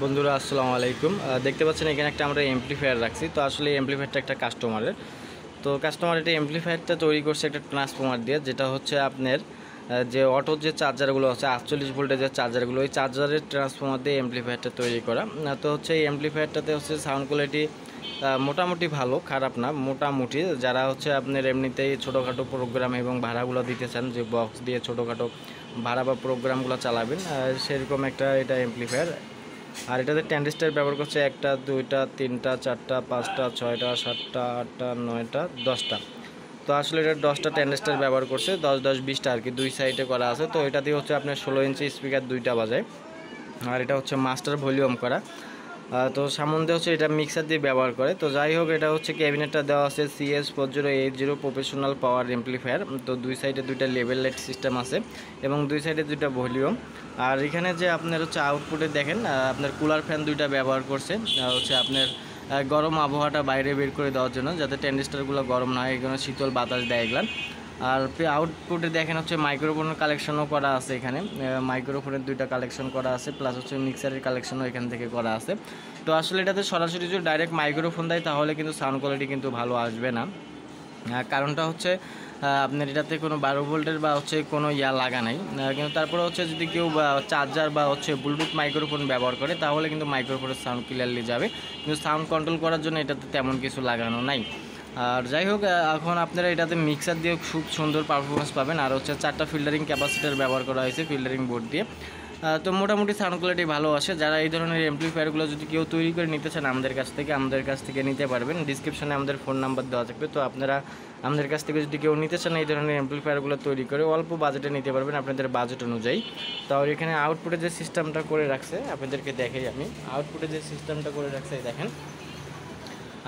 বন্ধুরা আসসালামু আলাইকুম। দেখতে পাচ্ছেন এখানে একটা আমরা এমপ্লিফায়ার রাখছি। তো আসলে এই এমপ্লিফায়ারটা একটা কাস্টমারের। তো কাস্টমার এটা এমপ্লিফায়ারটা তৈরি করছে একটা ট্রান্সফর্মার দিয়ে, যেটা হচ্ছে আপনার যে অটোর যে চার্জারগুলো আছে 48 ভোল্টের যে চার্জারগুলো, ওই চার্জারের ট্রান্সফর্মার দিয়ে এমপ্লিফায়ারটা তৈরি করা। তো হচ্ছে এই এমপ্লিফায়ারটাতে হচ্ছে সাউন্ড কোয়ালিটি মোটামুটি ভালো, খারাপ না, মোটামুটি। যারা হচ্ছে আপনার এমনিতেই ছোটোখাটো প্রোগ্রাম এবং ভাড়াগুলো দিতে চান, যে বক্স দিয়ে ছোটোখাটো ভাড়া বা প্রোগ্রামগুলো চালাবেন, সেরকম একটা এটা এমপ্লিফায়ার। আর এটাতে ট্রানজিস্টর ব্যবহার করছে 1টা 2টা 3টা 4টা 5টা 6টা 7টা 8টা 9টা 10টা। তো আসলে এটা 10টা ট্রানজিস্টর ব্যবহার করছে, 10 10 20টা আর কি, দুই সাইডে করা আছে। তো এটা দিয়ে হচ্ছে আপনার 16 ইঞ্চি স্পিকার দুইটা বাজায়। আর এটা হচ্ছে মাস্টার ভলিউম করা। তো সামনে হচ্ছে এটা মিক্সার দিয়ে ব্যবহার করে। তো যাই হোক, এটা হচ্ছে ক্যাবিনেটটা দেওয়া আছে CS4080 প্রফেশনাল পাওয়ার এমপ্লিফায়ার। তো দুই সাইডে দুইটা লেভেল লাইট সিস্টেম আছে এবং দুই সাইডে দুইটা ভলিউম। আর এখানে যে আপনার হচ্ছে আউটপুটে দেখেন, আপনার কুলার ফ্যান দুইটা ব্যবহার করছে, হচ্ছে আপনার গরম আবহাওয়াটা বাইরে বের করে দেওয়ার জন্য, যাতে ট্রানজিস্টরগুলো গরম না হয়, এখানে শীতল বাতাস দেয় এগুলান। আর আউটপুটে দেখেন হচ্ছে মাইক্রোফোনের কালেকশনও করা আছে এখানে, মাইক্রোফোনের দুইটা কালেকশন করা আছে, প্লাস হচ্ছে মিক্সারের কালেকশনও এখান থেকে করা আছে। তো আসলে এটাতে সরাসরি যদি ডাইরেক্ট মাইক্রোফোন দেয় তাহলে কিন্তু সাউন্ড কোয়ালিটি কিন্তু ভালো আসবে না। কারণটা হচ্ছে আপনার এটাতে কোনো 12 ভোল্টের বা হচ্ছে কোনো লাগা নাই। কিন্তু তারপরে হচ্ছে যদি কেউ চার্জার বা হচ্ছে ব্লুটুথ মাইক্রোফোন ব্যবহার করে তাহলে কিন্তু মাইক্রোফোনের সাউন্ড ক্লিয়ারলি যাবে, কিন্তু সাউন্ড কন্ট্রোল করার জন্য এটাতে তেমন কিছু লাগানো নাই। আর যাই হোক, এখন আপনারা এটাতে মিক্সার দিয়ে খুব সুন্দর পারফরমেন্স পাবেন। আর হচ্ছে 4টা ফিল্টারিং ক্যাপাসিটার ব্যবহার করা হয়েছে ফিল্টারিং বোর্ড দিয়ে। তো মোটামুটি সাউন্ড কোয়ালিটি ভালো আসে। যারা এই ধরনের এমপ্লিফায়ারগুলো যদি কেউ তৈরি করে নিতে চান আমাদের কাছ থেকে নিতে পারবেন। ডিসক্রিপশনে আমাদের ফোন নাম্বার দেওয়া থাকবে। তো আপনারা আমাদের কাছ থেকে যদি কেউ নিতে চান এই ধরনের এমপ্লিফায়ারগুলো তৈরি করে অল্প বাজেটে নিতে পারবেন আপনাদের বাজেট অনুযায়ী। তাহলে এখানে আউটপুটে যে সিস্টেমটা করে রাখছে আপনাদেরকে দেখাই আমি। আউটপুটে যে সিস্টেমটা করে রাখছে দেখেন,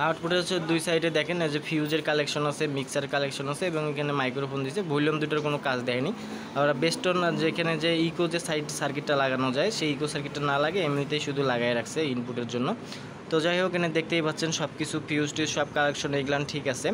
আউটপুটে হচ্ছে দুই সাইডে দেখেন যে ফিউজের কালেকশন আছে, মিক্সার কালেকশন আছে এবং এখানে মাইক্রোফোন দিয়েছে। ভলিউম দুটোর কোনো কাজ দেয়নি। আর বেস্টন যেখানে যে ইকো যে সাইড সার্কিটটা লাগানো যায়, সেই ইকো সার্কিটটা না লাগে এমনিতেই শুধু লাগাই রাখছে ইনপুটের জন্য। তো যাই হোক, এখানে দেখতেই পাচ্ছেন সব কিছু ফিউজ টিউজ সব কালেকশন এগুলান ঠিক আছে।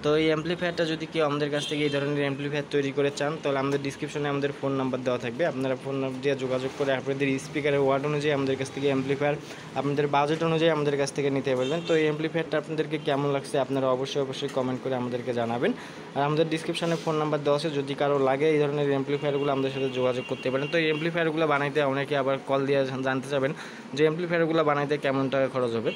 তো এই অ্যাম্পলিফায়ারটা যদি কেউ আমাদের কাছ থেকে এই ধরনের অ্যাম্পলিফায়ার তৈরি করে চান তাহলে আমাদের ডিসক্রিপশনে আমাদের ফোন নাম্বার দেওয়া থাকবে। আপনারা ফোন নাম্বার দিয়ে যোগাযোগ করে আপনাদের স্পিকারের ওয়ার্ড অনুযায়ী আমাদের কাছ থেকে অ্যাম্পলিফায়ার আপনাদের বাজেট অনুযায়ী আমাদের কাছ থেকে নিতে পারবেন। তো এই অ্যাম্পলিফায়ারটা আপনাদেরকে কেমন লাগছে আপনারা অবশ্যই কমেন্ট করে আমাদেরকে জানাবেন। আর আমাদের ডিসক্রিপশনে ফোন নাম্বার দেওয়া আছে, যদি কারো লাগে এই ধরনের অ্যাম্পলিফায়ারগুলো আমাদের সাথে যোগাযোগ করতে পারেন। তো এই অ্যাম্পলিফায়ারগুলো বানাইতে অনেকে আবার কল দিয়ে জানতে চাবেন যে অ্যাম্পলিফায়ারগুলো বানাইতে কেমন টাকা খরচ হবে।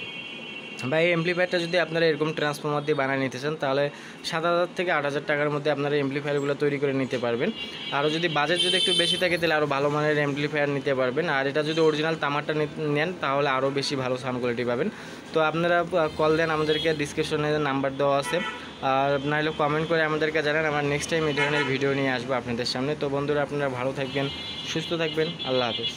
বা এই এমপ্লিফায়ারটা যদি আপনারা এরকম ট্রান্সফর্মার দিয়ে বানিয়ে নিতে চান তাহলে 7,000 থেকে 8,000 টাকার মধ্যে আপনারা এমপ্লিফায়ারগুলো তৈরি করে নিতে পারবেন। আরও যদি বাজেট যদি একটু বেশি থাকে তাহলে আরও ভালো মানের এমপ্লিফায়ার নিতে পারবেন। আর এটা যদি অরিজিনাল তামারটা নেন তাহলে আরও বেশি ভালো সাউন্ড কোয়ালিটি পাবেন। তো আপনারা কল দেন, আমাদেরকে ডিসক্রিপশনে নাম্বার দেওয়া আছে। আর নাহলে কমেন্ট করে আমাদেরকে জানান, আমরা নেক্সট টাইম এই ধরনের ভিডিও নিয়ে আসবো আপনাদের সামনে। তো বন্ধুরা, আপনারা ভালো থাকবেন, সুস্থ থাকবেন, আল্লাহ হাফেজ।